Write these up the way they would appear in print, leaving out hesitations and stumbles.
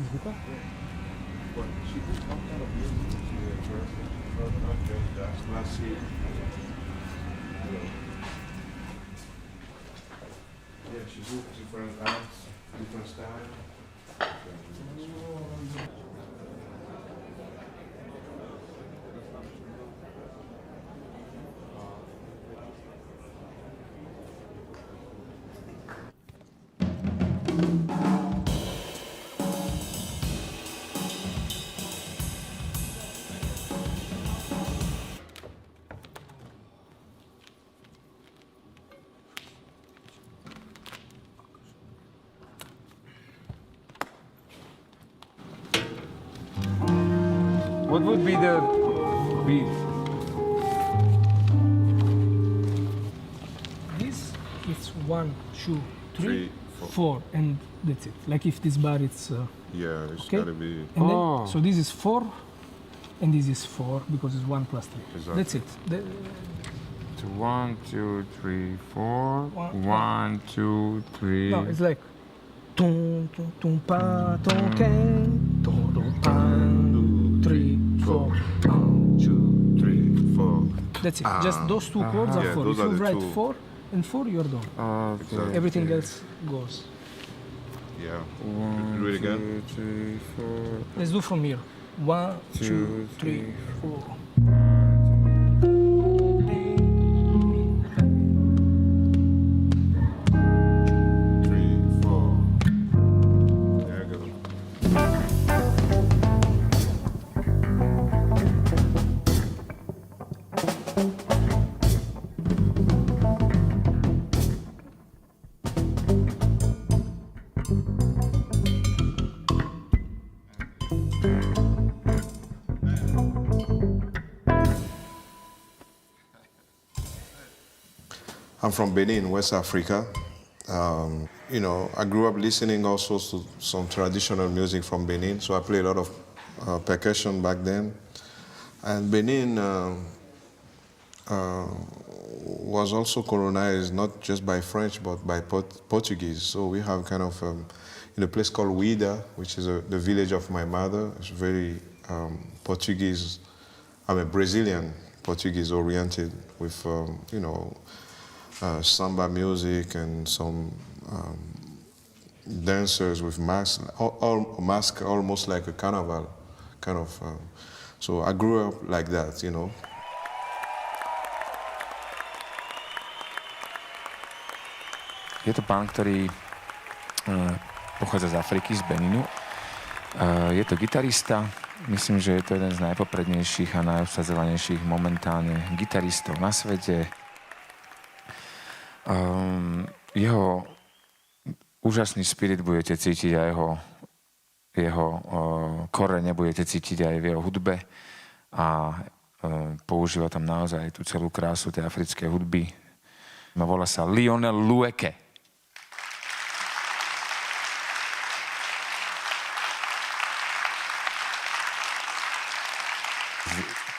muzika? But she did all kind of music. She jazz, classic. Yeah, she did different arts, different styles. What would be the beat? This is 1, 2, 3, Three, 4, and that's it. Like if this bar it's Yeah, it's okay. gotta be. And Oh. then, so this is 4, and this is 4 because it's 1 plus 3. Exactly. That's it. So 1, 2, 3, 4. One. 1, 2, 3. No, it's like tum tum tum pa tum ken tum tum pa 3 4 2, 3, 4. That's it. Just those two chords are Yeah, 4. those If are you the write two. 4 and 4, you're done. Okay. Everything else goes. Yeah. 1, Do it again. 2, 3, 4. Let's do from here. 1, 2, 2, 3, 3, 4. 3, 4. There you go. I'm from Benin, West Africa. I grew up listening also to some traditional music from Benin, so I played a lot of percussion back then. And Benin was also colonized not just by French but by Portuguese. So we have kind of in a place called Ouida, which is the village of my mother. It's very Portuguese. I'm a Brazilian, Portuguese oriented with samba music and some dancers with masks, mask almost like a carnival, kind of. So I grew up like that, you know. Je to pán, ktorý pochádza z Afriky, z Beninu. Je to gitarista. Myslím, že je to jeden z najpoprednejších a najobsadzovanejších momentálne gitaristov na svete. Jeho úžasný spirit budete cítiť a jeho korene budete cítiť aj v jeho hudbe a používa tam naozaj tú celú krásu tej africkej hudby. Volá sa Lionel Loueke.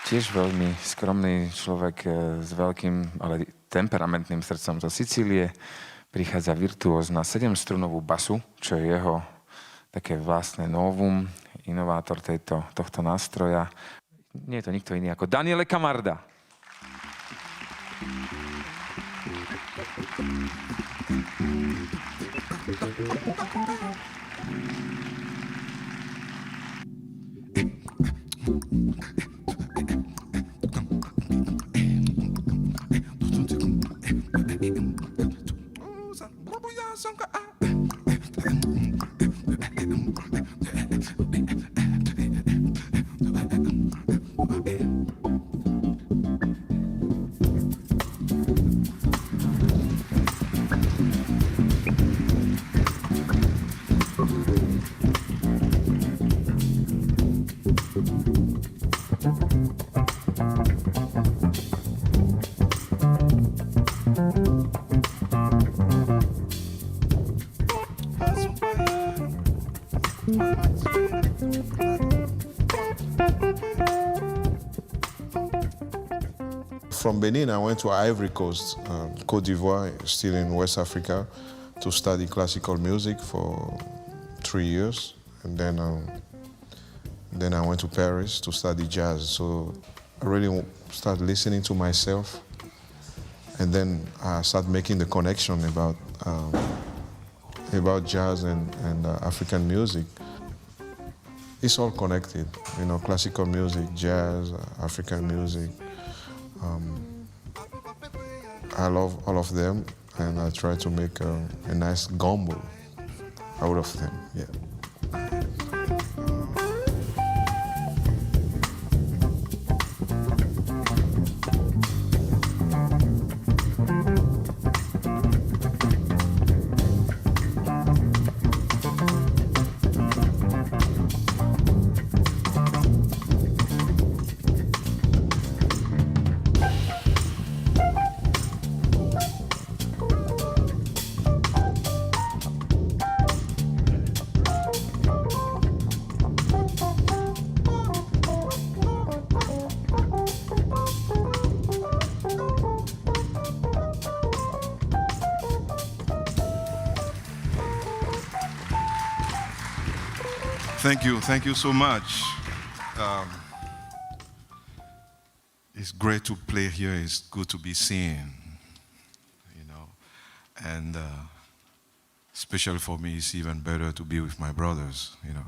Tiež veľmi skromný človek s veľkým, ale temperamentným srdcom zo Sicílie. Prichádza virtuóz na 7-strunovú basu, čo je jeho také vlastné novum, inovátor tohto nástroja. Nie je to nikto iný ako Daniele Camarda. From Benin, I went to Ivory Coast, Côte d'Ivoire, still in West Africa, to study classical music for 3 years. and then I went to Paris to study jazz. So I really started listening to myself, and then I started making the connection about jazz and African music. It's all connected, you know, classical music, jazz, African music. I love all of them, and I try to make a nice gumbo out of them, yeah. Thank you so much. It's great to play here. It's good to be seen, you know. And especially for me, it's even better to be with my brothers, you know,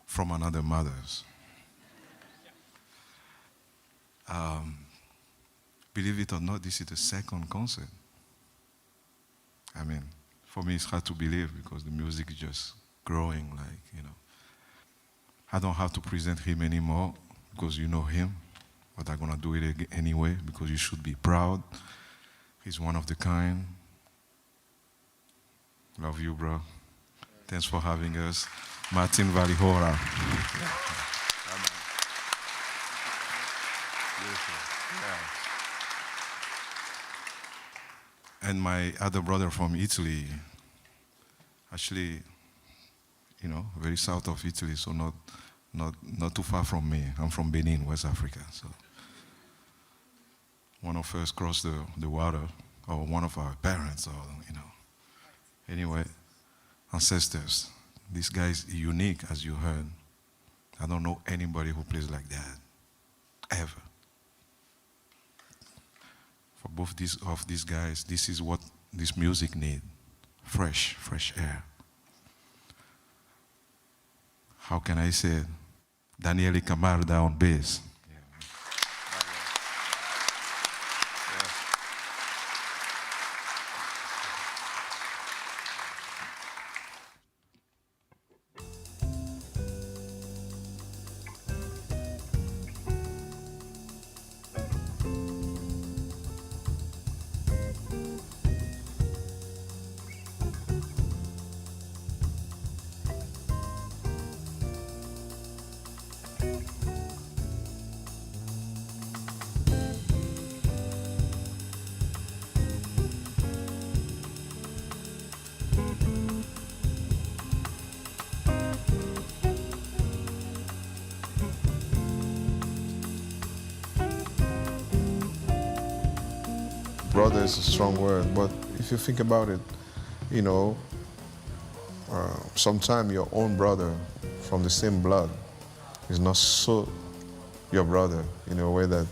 from another mothers. Believe it or not, this is the second concert. I mean, for me, it's hard to believe because the music is just growing, like, you know. I don't have to present him anymore because you know him, but I'm gonna do it anyway because you should be proud. He's one of the kind. Love you, bro. Thanks for having us. Martin Valihora. And my other brother from Italy, actually, you know, very south of Italy, so not too far from me. I'm from Benin, West Africa. So one of us crossed the water, or one of our parents, or, you know. Anyway, ancestors. This guy is unique, as you heard. I don't know anybody who plays like that, ever. For both of these guys, this is what this music needs. Fresh air. How can I say it? Daniele Camarda on bass. Brother is a strong word, but if you think about it, you know, sometimes your own brother from the same blood is not so your brother in a way that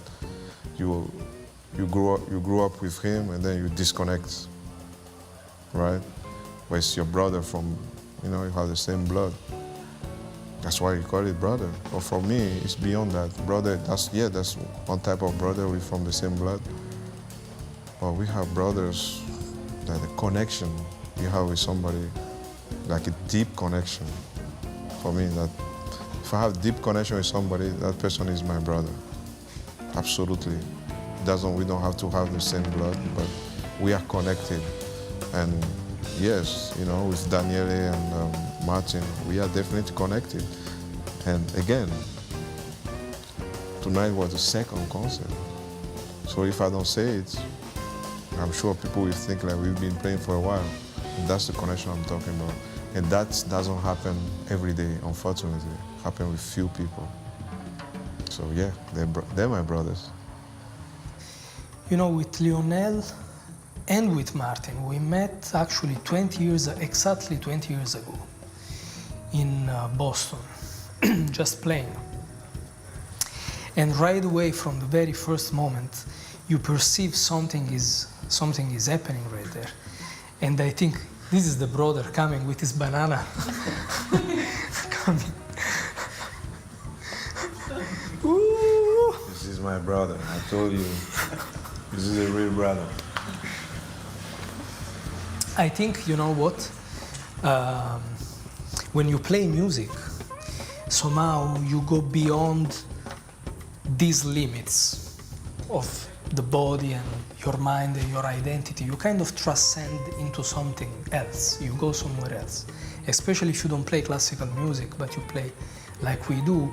you grew up with him and then you disconnect, right? But it's your brother from, you know, you have the same blood. That's why you call it brother. But for me, it's beyond that. Brother, that's one type of brother. We're from the same blood. But we have brothers that the connection you have with somebody, like a deep connection. For me, that if I have deep connection with somebody, that person is my brother. Absolutely. We don't have to have the same blood, but we are connected. And yes, you know, with Daniele and Martin, we are definitely connected. And again, tonight was the second concert. So if I don't say it, I'm sure people will think like we've been playing for a while. And that's the connection I'm talking about. And that doesn't happen every day, unfortunately. It happens with few people. So yeah, they're my brothers. You know, with Lionel and with Martin, we met actually exactly 20 years ago. in Boston, just playing. And right away, from the very first moment, you perceive something is happening right there. And I think this is the brother coming with his banana. Coming. Ooh. This is my brother. I told you, this is a real brother. I think, you know what? When you play music, somehow you go beyond these limits of the body and your mind and your identity. You kind of transcend into something else. You go somewhere else. Especially if you don't play classical music, but you play like we do.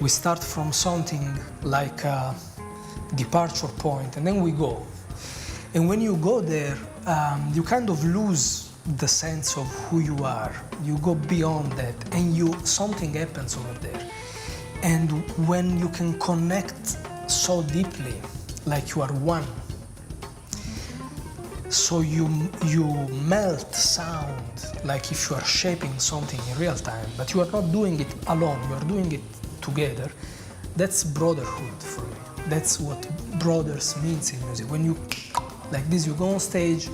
We start from something like a departure point, and then we go. And when you go there, you kind of lose the sense of who you are. You go beyond that, and something happens over there. And when you can connect so deeply, like you are one, so you melt sound, like if you are shaping something in real time, but you are not doing it alone, you are doing it together. That's brotherhood for me. That's what brothers means in music. When you, like this, you go on stage.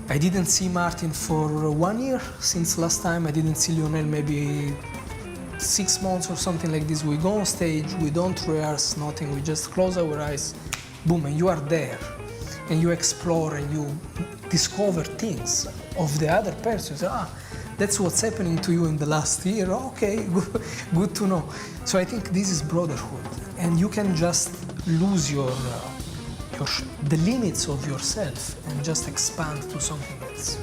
I didn't see Martin for 1 year since last time. I didn't see Lionel maybe 6 months or something like this. We go on stage, we don't rehearse nothing, we just close our eyes, boom, and you are there. And you explore and you discover things of the other person. You say, that's what's happening to you in the last year. Okay, good to know. So I think this is brotherhood. And you can just lose the limits of yourself and just expand to something else.